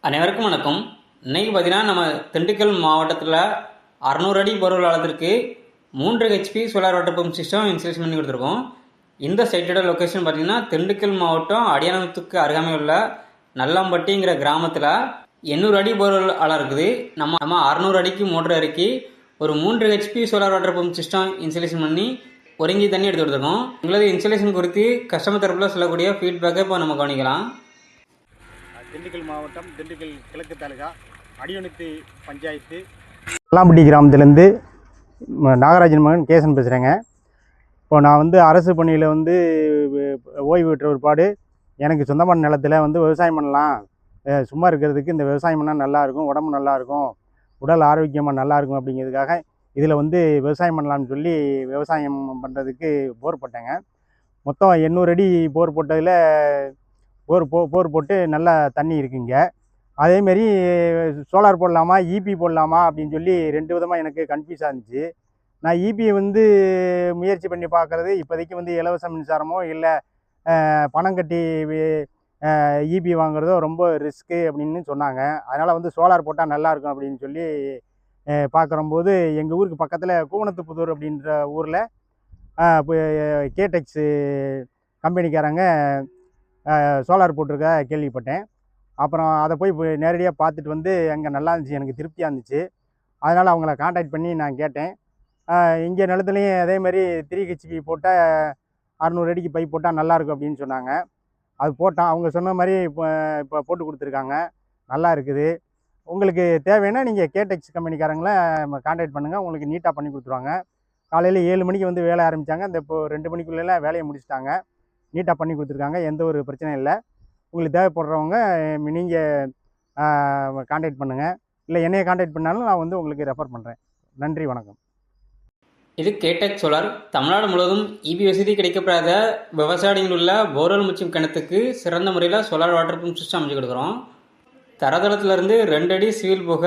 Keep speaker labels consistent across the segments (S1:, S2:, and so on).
S1: அனைவருக்கும் வணக்கம். இன்னைக்கு பார்த்தீங்கன்னா நம்ம திண்டுக்கல் மாவட்டத்தில் 600 அடி போர்வெல் ஆழத்திற்கு 3 HP solar water pump system installation பண்ணி கொடுத்துருக்கோம். இந்த சைட்டோட லொக்கேஷன் பார்த்தீங்கன்னா திண்டுக்கல் மாவட்டம் அடியானத்துக்கு அருகாமை உள்ள நல்லாம்பட்டிங்கிற கிராமத்தில் 800 அடி போர்வெல் ஆழம் இருக்குது. நம்ம 600 அடிக்கு மோட்டர் இறக்கி ஒரு 3 HP solar water pump system installation பண்ணி ஒருங்கி தண்ணி எடுத்து கொடுத்துருக்கோம். எங்களது இன்ஸ்டலேஷன் குறித்து கஸ்டமர் தரப்பில் சொல்லக்கூடிய ஃபீட்பேக்கை இப்போ நம்ம கவனிக்கலாம்.
S2: திண்டுக்கல் மாவட்டம் திண்டுக்கல் கிழக்கு தாலுகா அடியொனத்து பஞ்சாயத்து
S3: நல்லாம்பட்டி கிராமத்துலேருந்து நாகராஜன் மகன் கேசன் பேசுகிறேங்க. இப்போது நான் அரசு பணியில் ஓய்வு பெற்ற ஒருபாடு எனக்கு சொந்தமான நிலத்தில் விவசாயம் பண்ணலாம். சும்மா இருக்கிறதுக்கு இந்த விவசாயம் பண்ணால் நல்லாயிருக்கும், உடம்பு நல்லாயிருக்கும், உடல் ஆரோக்கியமாக நல்லாயிருக்கும் அப்படிங்கிறதுக்காக இதில் விவசாயம் பண்ணலான்னு சொல்லி விவசாயம் பண்ணுறதுக்கு போர் போட்டேங்க. மொத்தம் 800 அடி போர் போட்டதில் போர் போட்டு நல்லா தண்ணி இருக்குங்க. அதேமாரி சோலார் போடலாமா இபி போடலாமா அப்படின்னு சொல்லி 2 விதமாக எனக்கு கன்ஃபியூஸாக இருந்துச்சு. நான் இபி முயற்சி பண்ணி பார்க்குறது இப்போதைக்கு இலவச மின்சாரமோ இல்லை பணம் கட்டி இபி வாங்குறதோ ரொம்ப ரிஸ்க்கு அப்படின்னு சொன்னாங்க. அதனால் சோலார் போட்டால் நல்லாயிருக்கும் அப்படின்னு சொல்லி பார்க்குறம்போது எங்கள் ஊருக்கு பக்கத்தில் கூவனத்துப்புதூர் அப்படின்ற ஊரில் கேடெக்ஸு கம்பெனிக்காரங்க சோலார் போட்டிருக்க கேள்விப்பட்டேன். அப்புறம் அதை போய் நேரடியாக பார்த்துட்டு அங்கே நல்லா இருந்துச்சு, எனக்கு திருப்தியாக இருந்துச்சு. அதனால் அவங்கள காண்டாக்ட் பண்ணி நான் கேட்டேன். இங்கே நிலத்துலையும் அதேமாதிரி 3 ஹெச்பி போட்டால் 600 அடிக்கு பைப் போட்டால் நல்லாயிருக்கும் அப்படின்னு சொன்னாங்க. அது போட்டான். அவங்க சொன்ன மாதிரி இப்போ போட்டு கொடுத்துருக்காங்க, நல்லா இருக்குது. உங்களுக்கு தேவைன்னா நீங்கள் கேடெக்ஸ் கம்பெனிக்காரங்களை காண்டாக்ட் பண்ணுங்கள், உங்களுக்கு நீட்டாக பண்ணி கொடுத்துருவாங்க. காலையில் 7 மணிக்கு வேலை ஆரம்பித்தாங்க. இப்போ 2 மணிக்குள்ளே வேலையை முடிச்சிட்டாங்க, நீட்டாக பண்ணி கொடுத்துருக்காங்க. எந்த ஒரு பிரச்சனையும் இல்லை. உங்களுக்கு தேவைப்படுறவங்க நீங்கள் காண்டாக்ட் பண்ணுங்கள், இல்லை என்னையை காண்டாக்ட் பண்ணாலும் நான் உங்களுக்கு ரெஃபர் பண்ணுறேன். நன்றி, வணக்கம்.
S1: இது கேடெக்ஸ் சோலார். தமிழ்நாடு முழுவதும் இபி வசதி கிடைக்கப்படாத விவசாயிகள் உள்ள போர்வெல் முச்சும் கிணத்துக்கு சிறந்த முறையில் சோலார் வாட்டர் பம்ப் சிஸ்டம் அமைச்சு கொடுக்குறோம். தரதளத்திலிருந்து 2 அடி சிவில் போக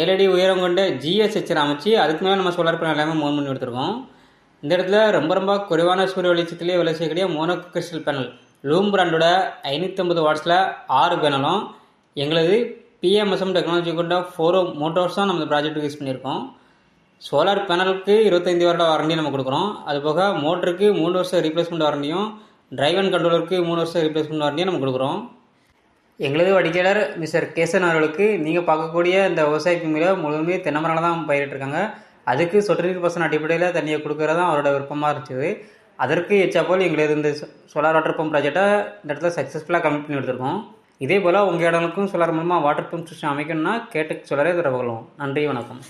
S1: 7 அடி உயரம் கொண்ட ஜிஎஸ்ஹெச்சர் அமைச்சு அதுக்கு மேலே நம்ம சோலார் பேனல் எல்லாமே மோன் பண்ணி கொடுத்துருக்கோம். இந்த இடத்துல ரொம்ப குறைவான சூரிய வெளிச்சத்திலே வேலை செய்யக்கூடிய மோனோ கிறிஸ்டல் பேனல் லூம் பிராண்டோட 550 வாட்ஸில் 6 பேனலும் எங்களது பிஎம்எஸ்எம் டெக்னாலஜி கொண்ட 4 மோட்டார்ஸ் தான் நம்ம இந்த ப்ராஜெக்ட்டுக்கு யூஸ் பண்ணியிருக்கோம். சோலார் பேனலுக்கு 25 வருட வாரண்டி நம்ம கொடுக்குறோம். அதுபோக மோட்டருக்கு 3 வருஷம் ரீப்ளேஸ்மெண்ட் வாரண்டியும், டிரைவ் அண்ட் கண்ட்ரோலருக்கு 3 வருஷம் ரீப்ளேஸ்மெண்ட் வாரண்டியும் நம்ம கொடுக்குறோம். எங்களது வாடிக்கையாளர் மிஸ்டர் கேசன் அவர்களுக்கு நீங்கள் பார்க்கக்கூடிய இந்த விவசாய பூமியில் முழுமையாக தென்னை மரங்கள் தான் பயிரிட்டிருக்காங்க. அதுக்கு சொட்டு நீர் பாசன அடிப்படையில் தண்ணியை கொடுக்குறது தான் அவரோட விருப்பமாக இருந்துச்சு. அதற்கு எச்சாப்போல் எங்களுக்கு இந்த சோலார் வாட்டர் பம்ப் ப்ராஜெக்டை இந்த இடத்துல சக்ஸஸ்ஃபுல்லாக கம்ப்ளீட் பண்ணி எடுத்துருக்கோம். இதே போல் உங்கள் இடங்களுக்கும் சோலார் மூலமாக வாட்டர் பம்ப் சிஸ்டம் அமைக்கணும்னா கேடெக்ஸ் சோலாரே தொடர்பு கொள்ளும். நன்றி, வணக்கம்.